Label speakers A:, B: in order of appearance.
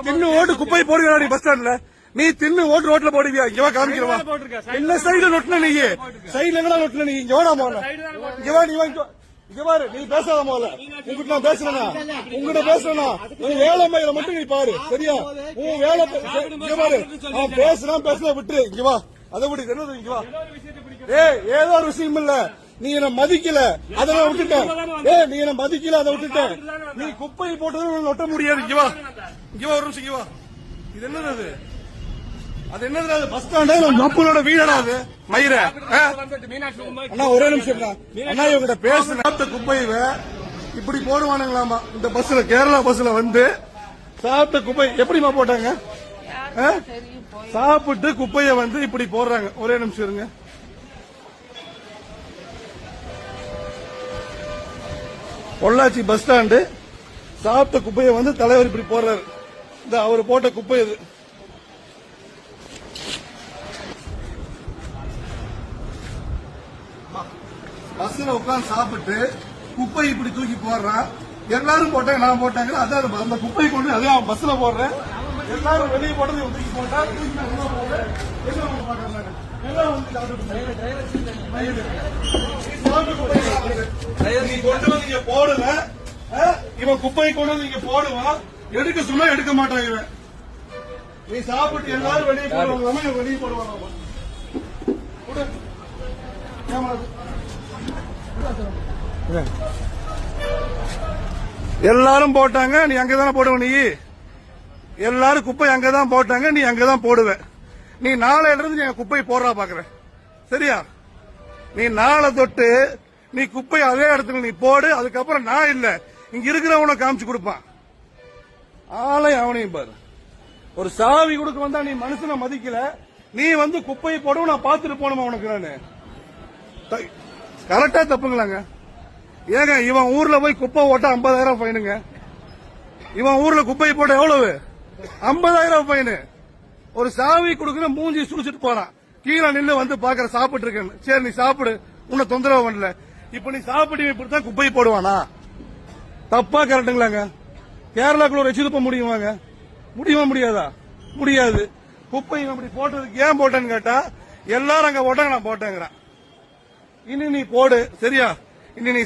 A: தின்னு ஓட்டு குப்பை போடுகிறாடி பஸ் ஸ்டாண்ட்ல. நீ தின்னு ஓட்டு ரோட்ல போடுவியா? இங்க காமிக்கிறவா என்ன சைடுல நொட்டின நீ சைடுல எங்கடா நொட்டின நீ? இங்க வாடா போல இங்க வா. நீ இங்க பாரு. நீ பேசாத போல. உங்ககிட்ட நான் பேசுறேனா? உங்ககிட்ட பேசுறேனா? உன் வேலை மயில மட்டும் நீ பாரு. சரியா? உன் வேலை இங்க பாரு. அவன் பேசுனா விட்டு இங்க வா. அதை விட்டு என்னது இங்க வா. ஏதோ ஒரு விஷயம் இல்ல. நீ என்ன மதிக்கல, அதெல்லாம் விட்டுட்டேன். நீ என்ன மதிக்கல, அதை விட்டுட்டேன். நீ குப்பை போட்டது நொட்ட முடியாது. இங்க வா. இங்க வா, ஒரு நிமிஷம் இங்க வா. இது என்னது? அது அது என்னது? அது பஸ் ஸ்டாண்டா மக்களோட வீடா? அது மயிர அண்ணா ஒரே நிமிஷம் அண்ணா, இவங்கிட்ட பேசுற குப்பையை இப்படி போடுவானுங்களாமா இந்த பஸ்ல. கேரளா பஸ்ல வந்து சாப்பிட்ட குப்பை எப்படிமா போட்டாங்க? சாப்பிட்டு குப்பைய வந்து இப்படி போடுறாங்க. ஒரே நிமிஷம் இருங்க. பொள்ளாச்சி பஸ் ஸ்டாண்டு சாப்பிட்ட குப்பையை வந்து தலைவர் இப்படி போடுறாரு. இந்த அவர் போட்ட குப்பை இது. பஸ்ல உட்காந்து சாப்பிட்டு குப்பை இப்படி தூக்கி போடுறான். எல்லாரும் போட்டாங்க, நான் போட்டாங்க. அதான் அந்த குப்பை கொண்டு அதே அவன் பஸ்ல போடுறேன். எல்லாரும் வெளியே போட்டது தூக்கி போட்டா நீ கொண்டு வந்து இங்க போடல. இவன் குப்பை கொண்டு வந்து இங்க போடுவான். எடுக்க சொன்னா எடுக்க மாட்டான் இவன். நீ சாப்பிட்டு எல்லாரும் வெளியே போடுவாங்க, வெளியே போடுவாங்க. எல்லாரும் போட்டாங்க, நீ அங்கதானே போடுவ. நீ எல்லாரும் குப்பை அங்கதான் போட்டாங்க, நீ அங்கதான் போடுவ. நீ நாளையில இருந்து நீ குப்பை போடுறா பாக்குற. சரியா? நீ நாளை தொட்டு நீ குப்பை அதே இடத்துல நீ போடு. அதுக்கப்புறம் நான் இல்ல, இங்க இருக்கிறவனை காமிச்சு கொடுப்பான். ஆளை அவனையும் பாரு. ஒரு சாவி கொடுக்க வந்தா நீ மனுஷனை மதிக்கல. நீ வந்து குப்பையை போடவும் நான் பாத்துட்டு போனோமா உனக்கு? நானு கரெக்டா தப்புங்களாங்க. ஏங்க இவன் ஊர்ல போய் குப்பை ஓட்ட 50,000 ஃபைனுங்க. இவன் ஊர்ல குப்பை போட்ட எவ்வளவு? 50,000 ஃபைனு. ஒரு சாவி கொடுக்கணும், மூஞ்சி சுடிச்சிட்டு போறான். கீழே நின்று வந்து பாக்குற சாப்பிட்டு இருக்கேன். சரி நீ சாப்பிடு, உன்னை தொந்தரவு பண்ணல. இப்ப நீ சாப்பிட்டு இப்படித்தான் குப்பை போடுவானா? தப்பா கரெக்டுங்களாங்க? கேரளாக்குள்ள ஒரு எச்சு துப்ப முடியுமாங்க? முடியுமா? முடியாதா? முடியாது. குப்பை அப்படி போட்டதுக்கு ஏன் போட்டேன்னு கேட்டா எல்லாரும் அங்க போட்டாங்க, நான் போட்டேங்கிறான். இனி நீ போடு. சரியா? இனி நீ